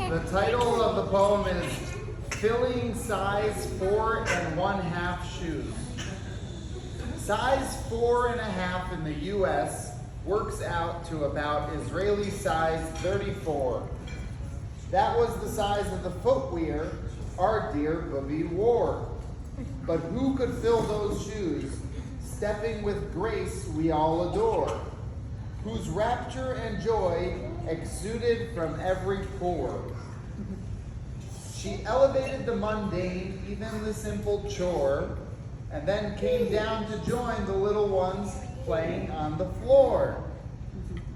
The title of the poem is Filling Size 4 1/2 Shoes. Size 4 1/2 in the US works out to about Israeli size 34. That was the size of the footwear our dear Booby wore. But who could fill those shoes, stepping with grace we all adore, whose rapture and joy exuded from every pore? She elevated the mundane, even the simple chore, and then came down to join the little ones playing on the floor.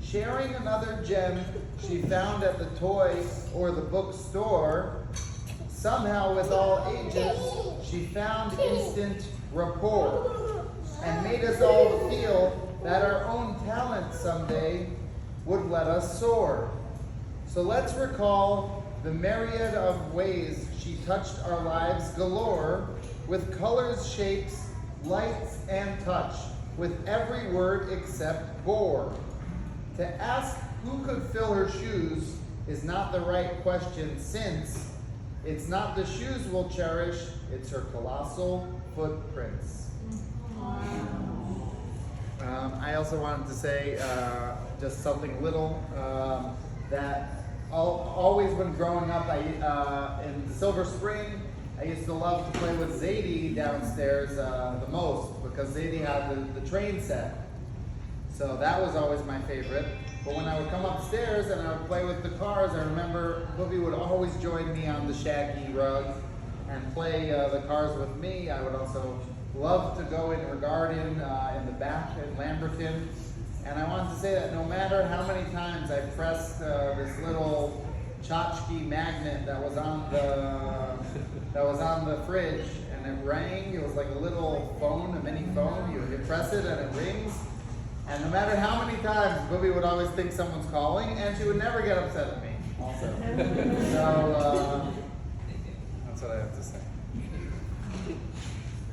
Sharing another gem she found at the toy or the bookstore, somehow with all ages she found instant rapport and made us all feel that our own talent someday would let us soar. So let's recall the myriad of ways she touched our lives galore, with colors, shapes, lights, and touch, with every word except bore. To ask who could fill her shoes is not the right question, since it's not the shoes we'll cherish, it's her colossal footprints. I also wanted to say just something little that always when growing up, in Silver Spring, I used to love to play with Zadie downstairs the most, because Zadie had the train set. So that was always my favorite. But when I would come upstairs and I would play with the cars, I remember Booby would always join me on the shaggy rug and play the cars with me. I would also love to go in her garden in the back in Lamberton. And I wanted to say that no matter how many times I pressed this little tchotchke magnet that was on the fridge, and it rang, it was like a little phone, a mini phone. You press it and it rings. And no matter how many times, Booby would always think someone's calling, and she would never get upset at me also. So that's what I have to say.